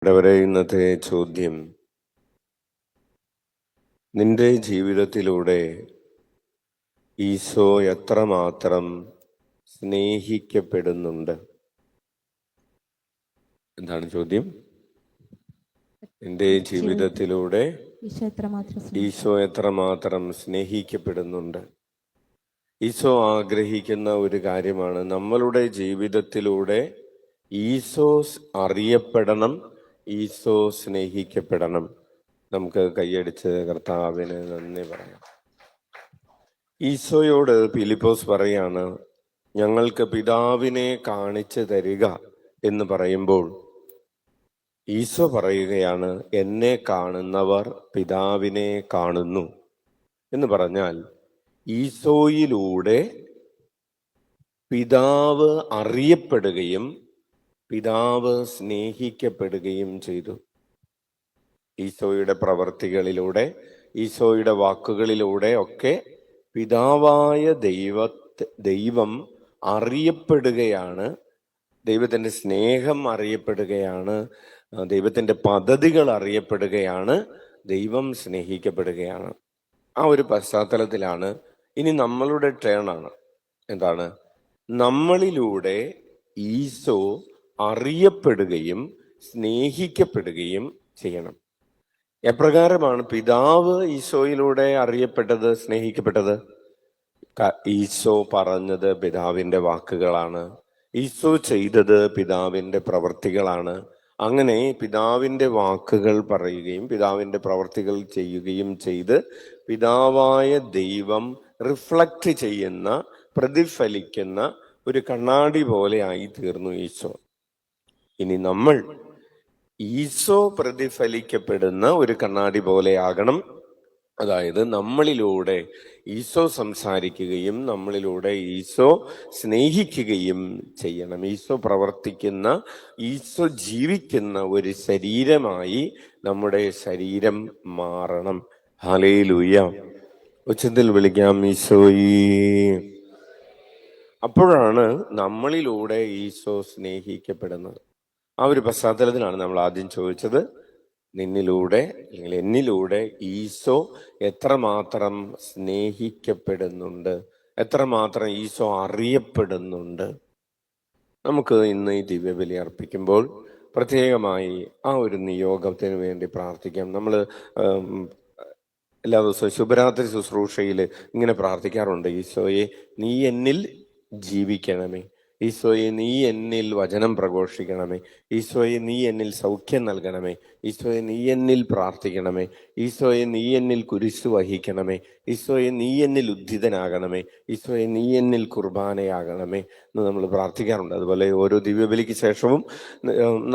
ഇവിടെ വരെ ഇന്നത്തെ ചോദ്യം, നിന്റെ ജീവിതത്തിലൂടെ ഈശോ എത്രമാത്രം സ്നേഹിക്കപ്പെടുന്നുണ്ട്? എന്താണ് ചോദ്യം? നിന്റെ ജീവിതത്തിലൂടെ ഈശോ എത്രമാത്രം സ്നേഹിക്കപ്പെടുന്നുണ്ട്? ഈശോ ആഗ്രഹിക്കുന്ന ഒരു കാര്യമാണ്, നമ്മളുടെ ജീവിതത്തിലൂടെ ഈശോ അറിയപ്പെടണം, ഈശോ സ്നേഹിക്കപ്പെടണം. നമുക്ക് കൈയടിച്ച് കർത്താവിന് നന്ദി പറയാം. ഈശോയോട് ഫിലിപ്പോസ് പറയാണ്, ഞങ്ങൾക്ക് പിതാവിനെ കാണിച്ചു തരിക എന്ന് പറയുമ്പോൾ ഈശോ പറയുകയാണ്, എന്നെ കാണുന്നവർ പിതാവിനെ കാണുന്നു എന്ന് പറഞ്ഞാൽ ഈശോയിലൂടെ പിതാവ് അറിയപ്പെടുകയും പിതാവ് സ്നേഹിക്കപ്പെടുകയും ചെയ്തു. ഈശോയുടെ പ്രവർത്തികളിലൂടെ, ഈശോയുടെ വാക്കുകളിലൂടെ ഒക്കെ പിതാവായ ദൈവം അറിയപ്പെടുകയാണ്, ദൈവത്തിൻ്റെ സ്നേഹം അറിയപ്പെടുകയാണ്, ദൈവത്തിൻ്റെ പദ്ധതികൾ അറിയപ്പെടുകയാണ്, ദൈവം സ്നേഹിക്കപ്പെടുകയാണ്. ആ ഒരു പശ്ചാത്തലത്തിലാണ് ഇനി നമ്മളുടെ ടേണാണ്. എന്താണ്? നമ്മളിലൂടെ ഈശോ അറിയപ്പെടുകയും സ്നേഹിക്കപ്പെടുകയും ചെയ്യണം. എപ്രകാരമാണ് പിതാവ് ഈശോയിലൂടെ അറിയപ്പെട്ടത്, സ്നേഹിക്കപ്പെട്ടത്? ഈശോ പറഞ്ഞത് പിതാവിൻ്റെ വാക്കുകളാണ്, ഈശോ ചെയ്തത് പിതാവിൻ്റെ പ്രവർത്തികളാണ്. അങ്ങനെ പിതാവിൻ്റെ വാക്കുകൾ പറയുകയും പിതാവിൻ്റെ പ്രവർത്തികൾ ചെയ്യുകയും ചെയ്ത് പിതാവായ ദൈവം റിഫ്ലക്റ്റ് ചെയ്യുന്ന, പ്രതിഫലിക്കുന്ന ഒരു കണ്ണാടി പോലെ ആയി തീർന്നു ഈശോ. ഇനി നമ്മൾ ഈശോ പ്രതിഫലിക്കപ്പെടുന്ന ഒരു കണ്ണാടി പോലെ ആകണം. അതായത് നമ്മളിലൂടെ ഈശോ സംസാരിക്കുകയും നമ്മളിലൂടെ ഈശോ സ്നേഹിക്കുകയും ചെയ്യണം. ഈശോ പ്രവർത്തിക്കുന്ന, ഈശോ ജീവിക്കുന്ന ഒരു ശരീരമായി നമ്മുടെ ശരീരം മാറണം. ഹല്ലേലൂയ! ഉച്ചത്തിൽ വിളിക്കാം, ഈശോയേ. അപ്പോഴാണ് നമ്മളിലൂടെ ഈശോ സ്നേഹിക്കപ്പെടുന്നത്. ആ ഒരു പശ്ചാത്തലത്തിലാണ് നമ്മൾ ആദ്യം ചോദിച്ചത്, നിന്നിലൂടെ അല്ലെങ്കിൽ എന്നിലൂടെ ഈശോ എത്രമാത്രം സ്നേഹിക്കപ്പെടുന്നുണ്ട്, എത്രമാത്രം ഈശോ അറിയപ്പെടുന്നുണ്ട്. നമുക്ക് ഇന്ന് ഈ ദിവ്യബലി അർപ്പിക്കുമ്പോൾ പ്രത്യേകമായി ആ ഒരു നിയോഗത്തിന് വേണ്ടി പ്രാർത്ഥിക്കാം. നമ്മൾ എല്ലാ ദിവസവും ശുഭരാത്രി ശുശ്രൂഷയിൽ ഇങ്ങനെ പ്രാർത്ഥിക്കാറുണ്ട്, ഈശോയെ നീ എന്നിൽ ജീവിക്കണമേ, ഈശോയെ നീ എന്നിൽ വചനം പ്രഘോഷിക്കണമേ, ഈശോയെ നീ എന്നിൽ സൗഖ്യം നൽകണമേ, ഈശോയെ നീ എന്നിൽ പ്രാർത്ഥിക്കണമേ, ഈശോയെ നീ എന്നിൽ കുരിശു വഹിക്കണമേ, ഈശോയെ നീ എന്നിൽ ഉദ്ധിതനാകണമേ, ഈശോയെ നീ എന്നിൽ കുർബാനയാകണമേ എന്ന് നമ്മൾ പ്രാർത്ഥിക്കാറുണ്ട്. അതുപോലെ ഓരോ ദിവ്യബലിക്ക് ശേഷവും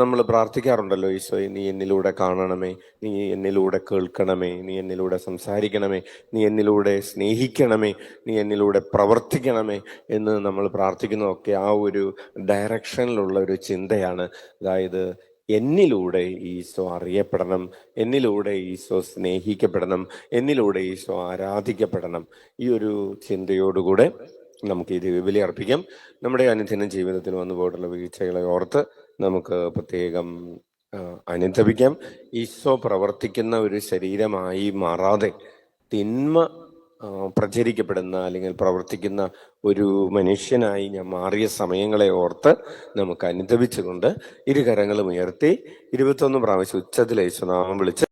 നമ്മൾ പ്രാർത്ഥിക്കാറുണ്ടല്ലോ, ഈശോയെ നീ എന്നിലൂടെ കാണണമേ, നീ എന്നിലൂടെ കേൾക്കണമേ, നീ എന്നിലൂടെ സംസാരിക്കണമേ, നീ എന്നിലൂടെ സ്നേഹിക്കണമേ, നീ എന്നിലൂടെ പ്രവർത്തിക്കണമേ എന്ന് നമ്മൾ പ്രാർത്ഥിക്കുന്നതൊക്കെ ആ ഒരു ഡയറക്ഷനിലുള്ള ഒരു ചിന്തയാണ്. അതായത് എന്നിലൂടെ ഈശോ അറിയപ്പെടണം, എന്നിലൂടെ ഈശോ സ്നേഹിക്കപ്പെടണം, എന്നിലൂടെ ഈശോ ആരാധിക്കപ്പെടണം. ഈ ഒരു ചിന്തയോടുകൂടെ നമുക്ക് ഈ ദിവ്യബലി അർപ്പിക്കാം. നമ്മുടെ അനുദിന ജീവിതത്തിൽ വന്നു പോയിട്ടുള്ള വീഴ്ചകളെ ഓർത്ത് നമുക്ക് പ്രത്യേകം അനുതപിക്കാം. ഈശോ പ്രവർത്തിക്കുന്ന ഒരു ശരീരമായി മാറാതെ തിന്മ പ്രചരിക്കപ്പെടുന്ന അല്ലെങ്കിൽ പ്രവർത്തിക്കുന്ന ഒരു മനുഷ്യനായി ഞാൻ മാറിയ സമയങ്ങളെ ഓർത്ത് നമുക്ക് അനുതപിച്ചുകൊണ്ട് ഇരുകരങ്ങളും ഉയർത്തി 21 പ്രാവശ്യം ഉച്ചത്തിൽ യേശുനാമം വിളിച്ച്